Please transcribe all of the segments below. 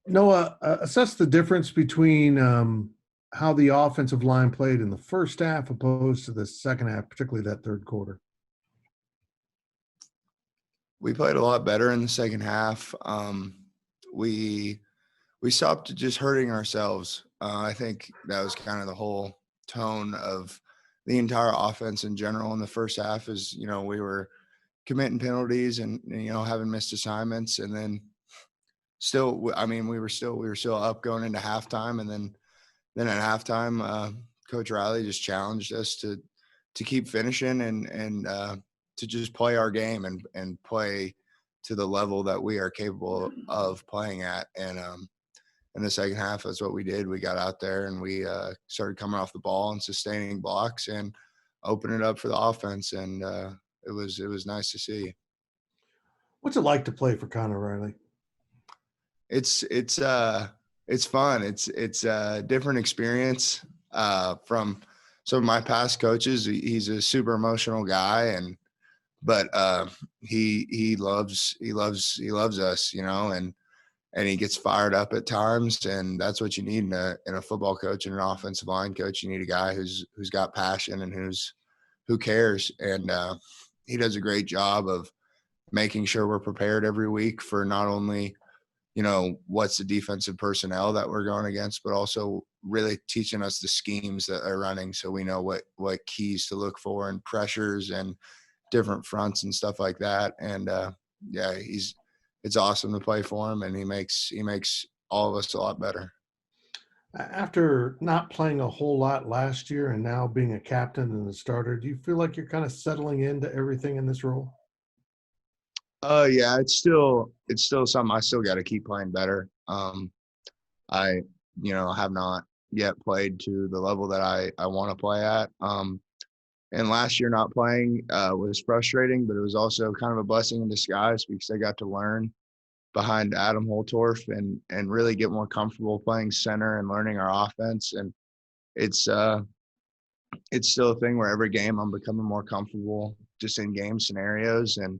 Noah, assess the difference between how the offensive line played in the first half opposed to the second half, particularly that third quarter. We played a lot better in the second half. We stopped just hurting ourselves. I think that was kind of the whole tone of the entire offense in general in the first half. Is we were committing penalties and having missed assignments, and then still, I mean, we were still up going into halftime, and then at halftime, Coach Riley just challenged us to keep finishing and to just play our game and play to the level that we are capable of playing at. And in the second half, that's what we did. We got out there and we started coming off the ball and sustaining blocks and opening it up for the offense. And it was nice to see. What's it like to play for Conor Riley? It's fun. It's a different experience from some of my past coaches. He's a super emotional guy, but he loves us, and he gets fired up at times, and that's what you need in a football coach and an offensive line coach. You need a guy who's got passion and who cares, and he does a great job of making sure we're prepared every week for not only what's the defensive personnel that we're going against, but also really teaching us the schemes that they're running, so we know what keys to look for and pressures and different fronts and stuff like that. And yeah, it's awesome to play for him, and he makes all of us a lot better. After not playing a whole lot last year and now being a captain and a starter, do you feel like you're kind of settling into everything in this role? Yeah, it's still something I still got to keep playing better. I have not yet played to the level that I want to play at. And last year not playing was frustrating, but it was also kind of a blessing in disguise because I got to learn behind Adam Holtorf and really get more comfortable playing center and learning our offense. And it's still a thing where every game I'm becoming more comfortable just in game scenarios, and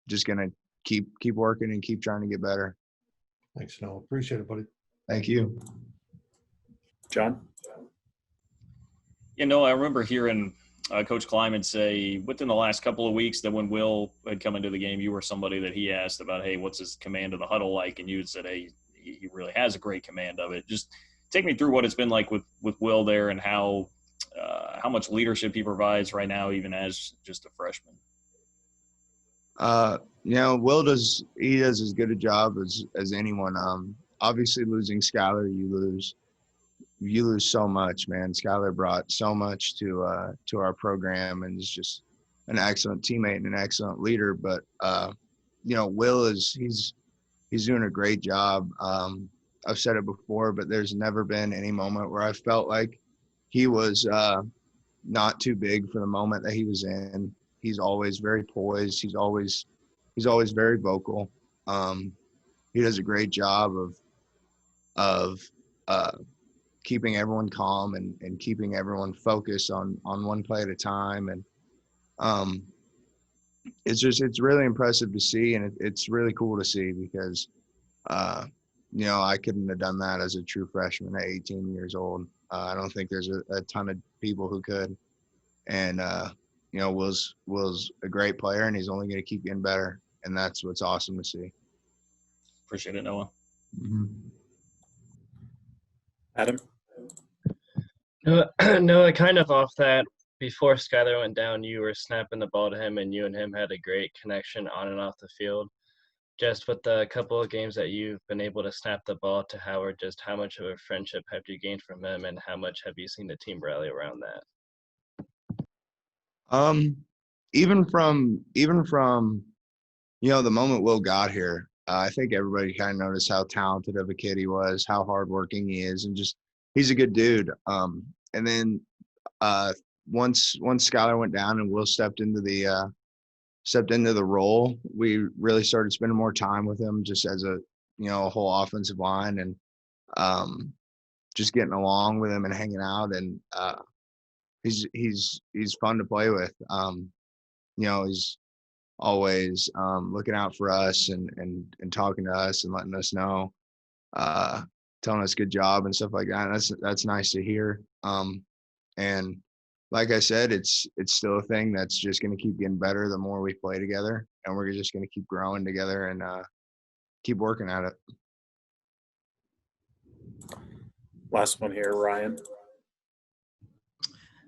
just gonna keep working and keep trying to get better. Thanks, Noah. Appreciate it, buddy. Thank you. John? I remember hearing Coach Kleiman say within the last couple of weeks that when Will had come into the game, you were somebody that he asked about, hey, what's his command of the huddle like? And you had said, hey, he really has a great command of it. Just take me through what it's been like with Will there and how much leadership he provides right now, even as just a freshman. Will does as good a job as anyone. Obviously losing Skylar, you lose so much, man. Skylar brought so much to our program and is just an excellent teammate and an excellent leader. But Will he's doing a great job. I've said it before, but there's never been any moment where I felt like he was not too big for the moment that he was in. He's always very poised. He's always very vocal. He does a great job of keeping everyone calm and keeping everyone focused on one play at a time. And it's really impressive to see, and it's really cool to see because I couldn't have done that as a true freshman at 18 years old. I don't think there's a ton of people who could. And Will's a great player, and he's only going to keep getting better, and that's what's awesome to see. Appreciate it, Noah. Mm-hmm. Adam? Noah, kind of off that, before Skyler went down, you were snapping the ball to him, and you and him had a great connection on and off the field. Just with the couple of games that you've been able to snap the ball to Howard, just how much of a friendship have you gained from him, and how much have you seen the team rally around that? Even from the moment Will got here, I think everybody kind of noticed how talented of a kid he was, how hardworking he is, and just he's a good dude. And then once Skylar went down and Will stepped into the role, we really started spending more time with him, just as a whole offensive line, and just getting along with him and hanging out. And he's fun to play with. always looking out for us and talking to us and letting us know, telling us good job and stuff like that. That's nice to hear. And like I said, it's still a thing that's just going to keep getting better the more we play together, and we're just going to keep growing together and keep working at it. Last one here, Ryan.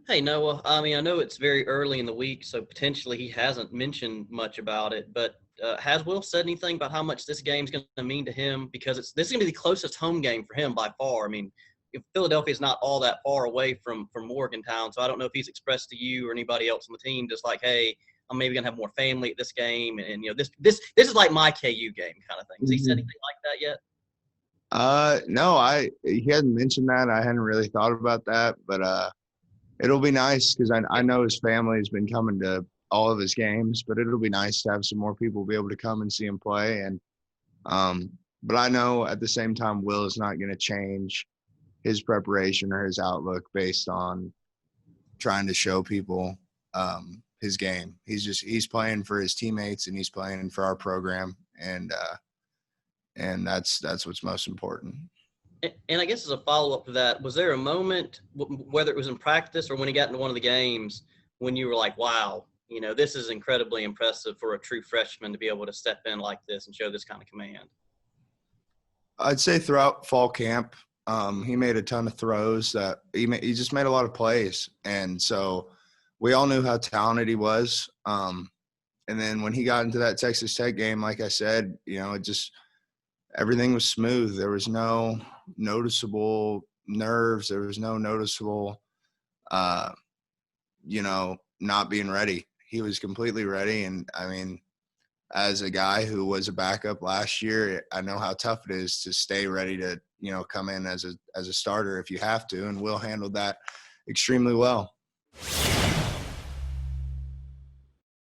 Hey, Noah. I mean, I know it's very early in the week, so potentially he hasn't mentioned much about it, but has Will said anything about how much this game's going to mean to him? Because this is going to be the closest home game for him by far. I mean, if Philadelphia is not all that far away from Morgantown, so I don't know if he's expressed to you or anybody else on the team just like, hey, I'm maybe going to have more family at this game, and this is like my KU game kind of thing. Has he said anything like that yet? No, he hadn't mentioned that. I hadn't really thought about that, but it'll be nice because I know his family has been coming to all of his games, but it'll be nice to have some more people be able to come and see him play. And but I know at the same time, Will is not going to change his preparation or his outlook based on trying to show people his game. He's playing for his teammates and he's playing for our program, and that's what's most important. And I guess as a follow-up to that, was there a moment, whether it was in practice or when he got into one of the games, when you were like, wow, this is incredibly impressive for a true freshman to be able to step in like this and show this kind of command? I'd say throughout fall camp, he made a ton of throws that he just made a lot of plays. And so we all knew how talented he was. And then when he got into that Texas Tech game, like I said, it just – everything was smooth. There was no noticeable nerves. There was no noticeable, not being ready. He was completely ready. And, I mean, as a guy who was a backup last year, I know how tough it is to stay ready to, come in as a starter if you have to. And Will handled that extremely well.